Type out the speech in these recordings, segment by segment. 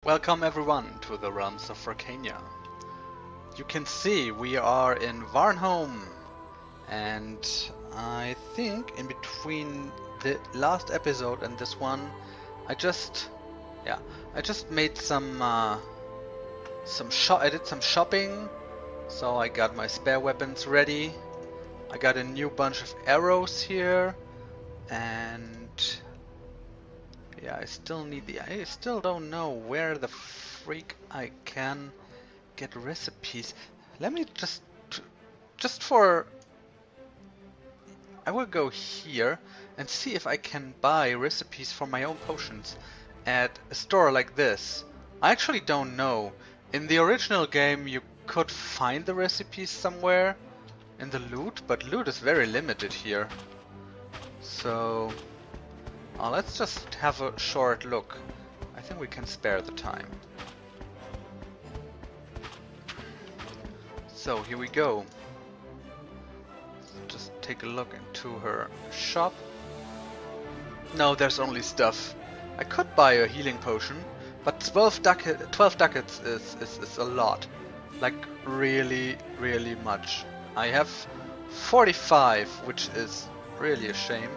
Welcome everyone to the Realms of Arkania. You can see we are in Varnholm, and I think in between the last episode and this one, I just made I did some shopping, so I got my spare weapons ready. I got a new bunch of arrows here, and yeah, I still don't know where the freak I can get recipes. Let me I will go here and see if I can buy recipes for my own potions at a store like this. I actually don't know. In the original game you could find the recipes somewhere in the loot, but loot is very limited here. So let's just have a short look. I think we can spare the time. So here we go. Just take a look into her shop. No, there's only stuff. I could buy a healing potion, but 12 ducats is a lot. Like really much. I have 45, which is really a shame,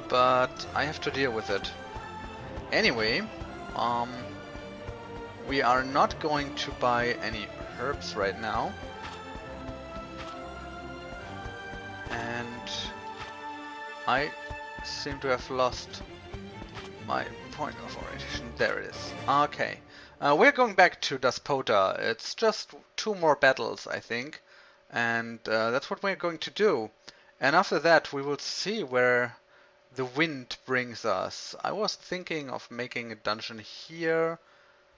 but I have to deal with it. Anyway, we are not going to buy any herbs right now. And I seem to have lost my point of orientation. There it is. Okay. We're going back to Despota. It's just 2 more battles, I think. And that's what we're going to do. And after that we will see where the wind brings us. I was thinking of making a dungeon here.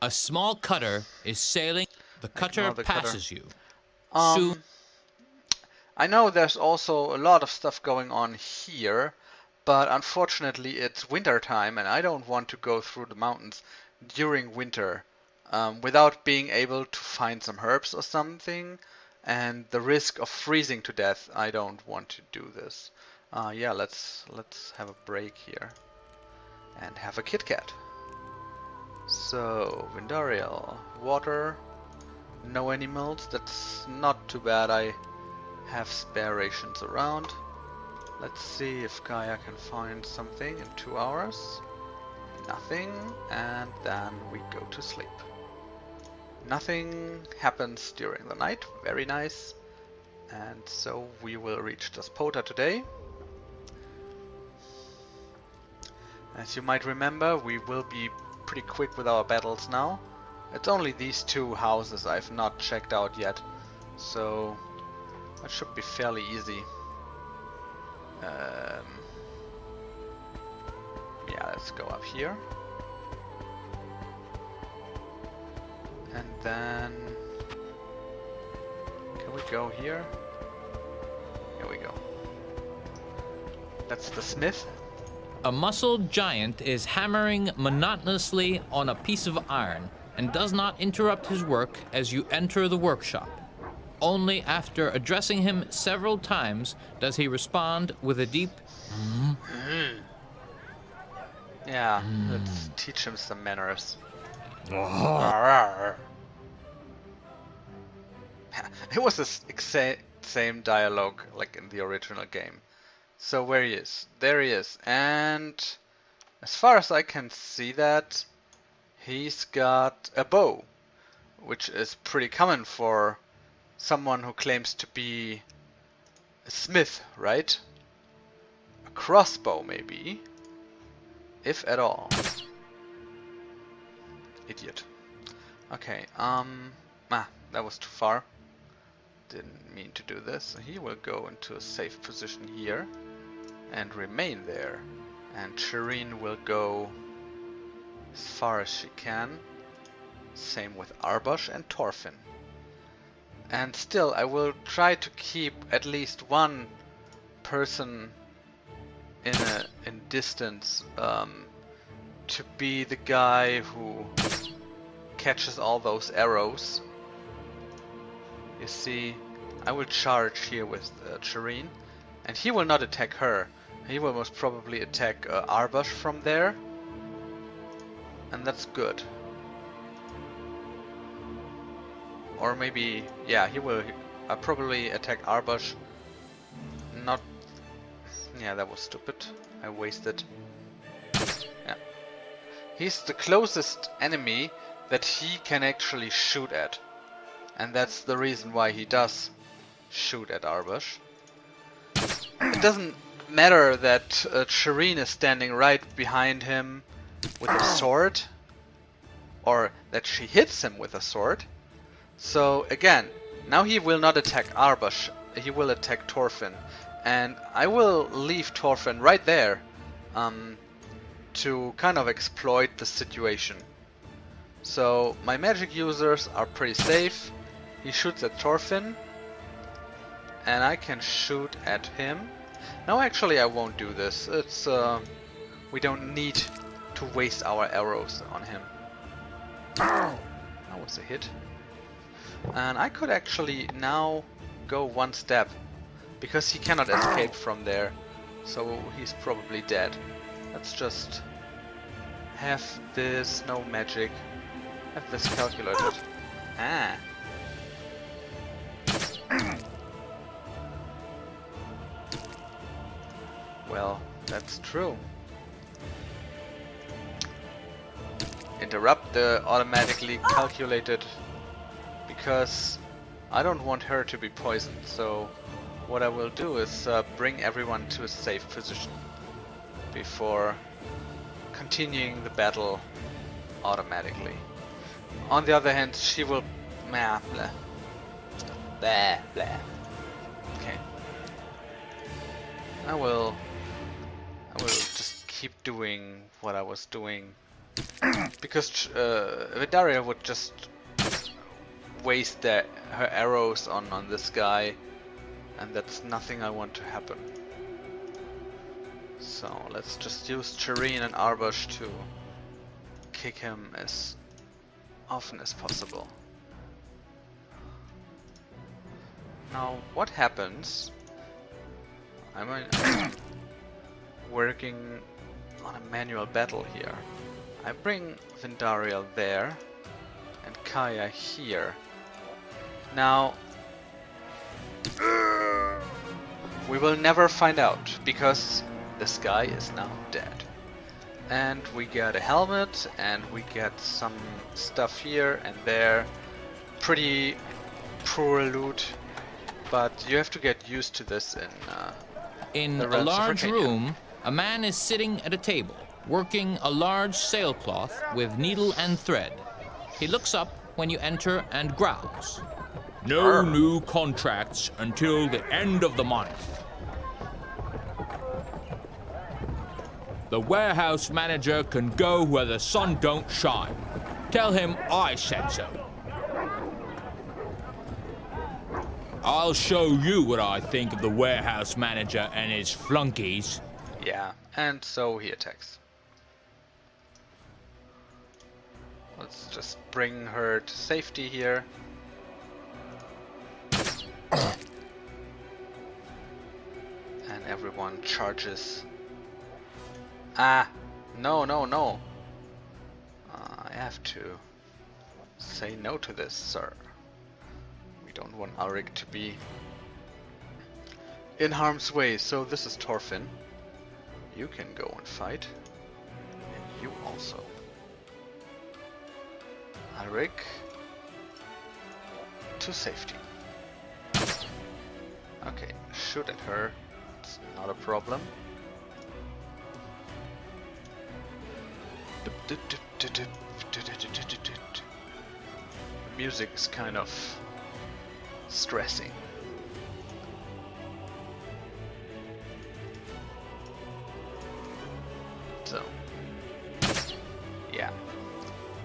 A small cutter is sailing. The cutter passes you. Soon. I know there's also a lot of stuff going on here, but unfortunately it's winter time and I don't want to go through the mountains during winter without being able to find some herbs or something, and the risk of freezing to death. I don't want to do this. Yeah, let's have a break here and have a Kit Kat. So, Vindariel, water, no animals, that's not too bad. I have spare rations around. Let's see if Gaia can find something in 2 hours. Nothing, and then we go to sleep. Nothing happens during the night, very nice. And so we will reach Despota today. As you might remember, we will be pretty quick with our battles now. It's only these 2 houses I've not checked out yet, so that should be fairly easy. Yeah, let's go up here. And then can we go here? Here we go. That's the smith. A muscled giant is hammering monotonously on a piece of iron and does not interrupt his work as you enter the workshop. Only after addressing him several times does he respond with a deep Yeah, let's teach him some manners. It was the same dialogue like in the original game. So where he is? There he is. And as far as I can see that, he's got a bow, which is pretty common for someone who claims to be a smith, right? A crossbow maybe, if at all. Idiot. Okay, that was too far. Didn't mean to do this. So he will go into a safe position here and remain there. And Shireen will go as far as she can. Same with Arbosh and Torfin. And still, I will try to keep at least one person in distance to be the guy who catches all those arrows. You see, I will charge here with Shireen, and he will not attack her. He will most probably attack Arbosh from there, and that's good. or maybe, yeah, he will probably attack Arbush. Not, yeah, that was stupid. I wasted. Yeah, he's the closest enemy that he can actually shoot at, and that's the reason why he does shoot at Arbush. It doesn't matter that Shireen is standing right behind him with a sword, or that she hits him with a sword. So again, now he will not attack Arbush, he will attack Thorfinn. And I will leave Thorfinn right there to kind of exploit the situation. So my magic users are pretty safe. He shoots at Thorfinn, and I can shoot at him. No, actually I won't do this. It's we don't need to waste our arrows on him. That was a hit. And I could actually now go one step, because he cannot escape from there, so he's probably dead. Let's just have this, no magic, have this calculated. Ah. Well, that's true. Interrupt the automatically calculated, because I don't want her to be poisoned, so what I will do is bring everyone to a safe position before continuing the battle automatically. On the other hand, she will blah blah blah blah. Okay. I will just keep doing what I was doing, because Vidaria would just waste her arrows on this guy, and that's nothing I want to happen. So let's just use Shireen and Arbush to kick him as often as possible. Now what happens? I'm working on a manual battle here. I bring Vindariel there and Kaya here. Now we will never find out, because this guy is now dead. And we get a helmet, and we get some stuff here and there. Pretty poor loot, but you have to get used to this in the a Realms of large Arkania. room, a man is sitting at a table, working a large sailcloth with needle and thread. He looks up when you enter and growls. No new contracts until the end of the month. The warehouse manager can go where the sun don't shine. Tell him I said so. I'll show you what I think of the warehouse manager and his flunkies. Yeah, and so he attacks. Let's just bring her to safety here. And everyone charges. Ah, no. I have to say no to this, sir. We don't want Arik to be in harm's way, so this is Thorfinn. You can go and fight. And you also. Arik to safety. Okay, shoot at her. It's not a problem. The music is kind of stressing. So, yeah.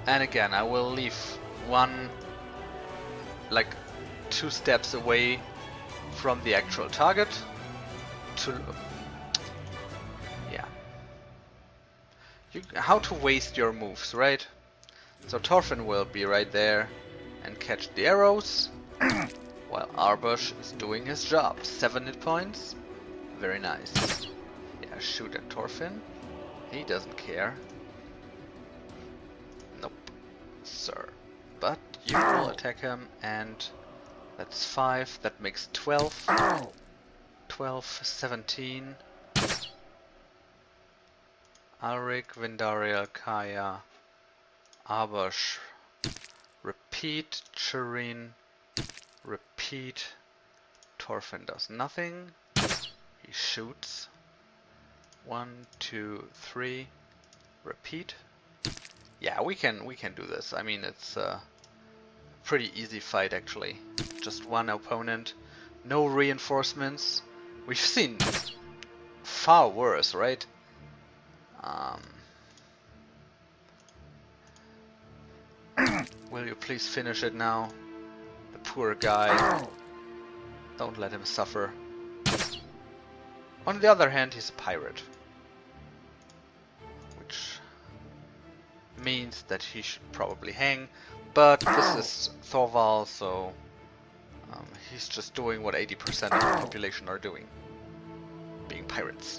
And again, I will leave one, like 2 steps away from the actual target to, yeah. How to waste your moves, right? So Thorfinn will be right there and catch the arrows, while Arbush is doing his job. 7 hit points, very nice. Yeah, shoot at Thorfinn. He doesn't care. Nope, sir. but you will attack him, and that's 5. That makes 12. 12, 17. Alrik, Vindariel, Kaya, Abash. Repeat, Shireen. Repeat. Torfin does nothing. He shoots. 1, 2, 3. Repeat. Yeah, we can do this. I mean, it's a pretty easy fight actually. Just one opponent, no reinforcements. We've seen far worse, right? Will you please finish it now? The poor guy. Don't let him suffer. On the other hand, he's a pirate. Which means that he should probably hang. But this is Thorval, so he's just doing what 80% of the population are doing. Being pirates.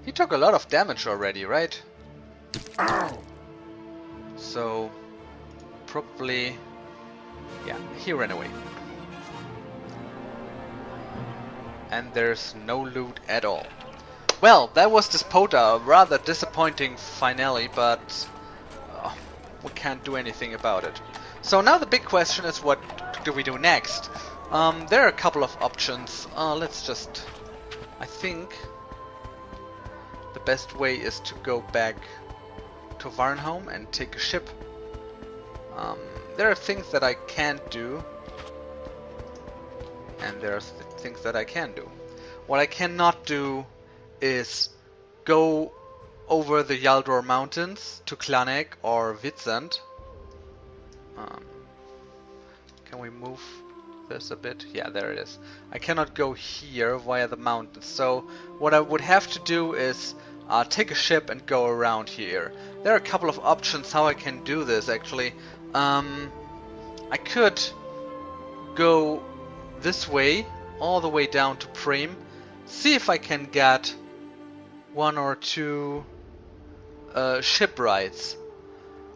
He took a lot of damage already, right? So probably, yeah, he ran away. And there's no loot at all. Well, that was Despota, a rather disappointing finale, but we can't do anything about it. So now the big question is, what do we do next? There are a couple of options. Let's just, I think the best way is to go back to Varnholm and take a ship. There are things that I can't do, and there are things that I can do. What I cannot do is go over the Yaldor Mountains to Klanek or Vitsand. Can we move this a bit? Yeah, there it is. I cannot go here via the mountains, so what I would have to do is take a ship and go around here. There are a couple of options how I can do this actually. I could go this way, all the way down to Prim, see if I can get 1 or 2 ship rides.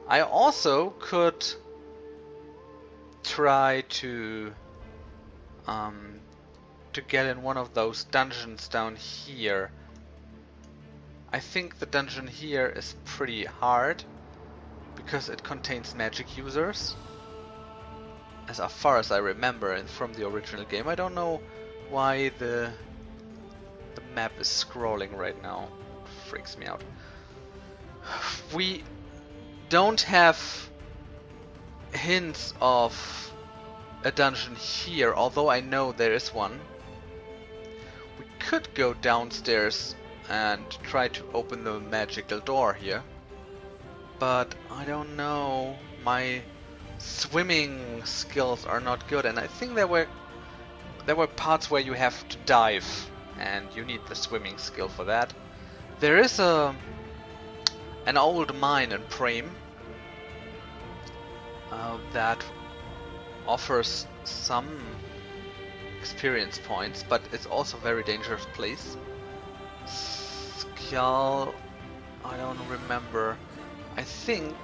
I also could try to get in one of those dungeons down here. I think the dungeon here is pretty hard because it contains magic users, as far as I remember from the original game. I don't know why the map is scrolling right now. Freaks me out. We don't have hints of a dungeon here, although I know there is one. We could go downstairs and try to open the magical door here, but I don't know. My swimming skills are not good, and I think there were parts where you have to dive, and you need the swimming skill for that. There is an old mine in Prim that offers some experience points, but it's also a very dangerous place. Skjal, I don't remember. I think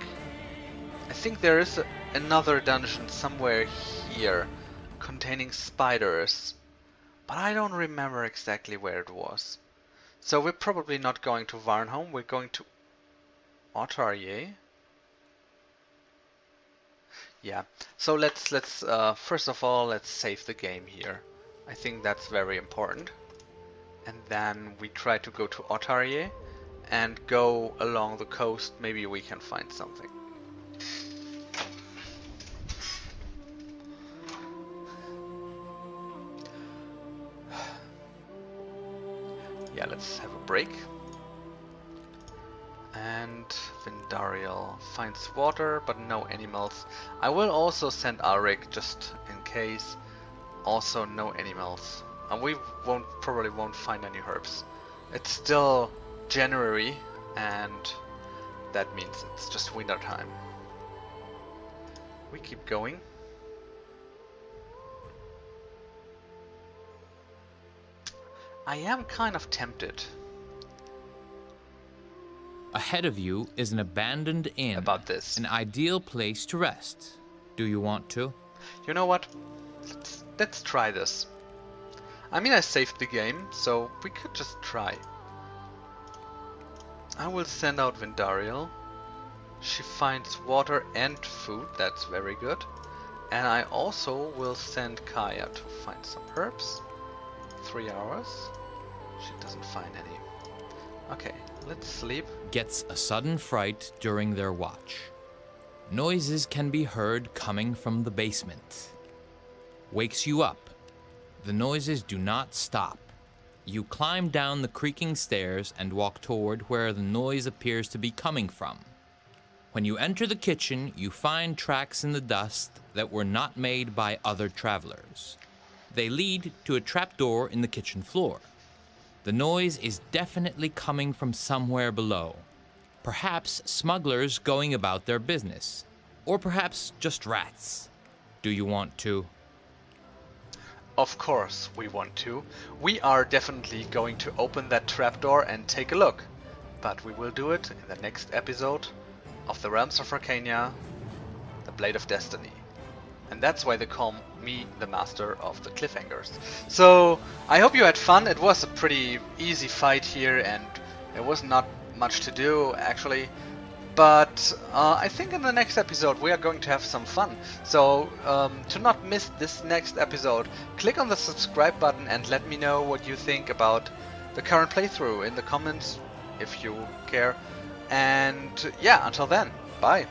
there is another dungeon somewhere here containing spiders, but I don't remember exactly where it was. So we're probably not going to Varnholm, we're going to Austrian. Yeah, so let's first of all, let's save the game here. I think that's very important. And then we try to go to Austrian and go along the coast. Maybe we can find something. Yeah, let's have a break. And Vindariel finds water, but no animals. I will also send Alrik just in case. Also no animals. And we probably won't find any herbs. It's still January, and that means it's just winter time. We keep going. I am kind of tempted Ahead of you is an abandoned inn. about this. An ideal place to rest. Do you want to? You know what? Let's try this. I mean, I saved the game, so we could just try. I will send out Vindariel. She finds water and food, that's very good. And I also will send Kaya to find some herbs. 3 hours. She doesn't find any. Okay, let's sleep. Gets a sudden fright during their watch. Noises can be heard coming from the basement. Wakes you up. The noises do not stop. You climb down the creaking stairs and walk toward where the noise appears to be coming from. When you enter the kitchen, you find tracks in the dust that were not made by other travelers. They lead to a trapdoor in the kitchen floor. The noise is definitely coming from somewhere below. Perhaps smugglers going about their business. Or perhaps just rats. Do you want to? Of course we want to. We are definitely going to open that trapdoor and take a look. But we will do it in the next episode of the Realms of Arkania, the Blade of Destiny. And that's why they call me the master of the cliffhangers. So I hope you had fun. It was a pretty easy fight here and there was not much to do actually. But I think in the next episode we are going to have some fun. So to not miss this next episode, click on the subscribe button and let me know what you think about the current playthrough in the comments if you care. And yeah, until then, bye.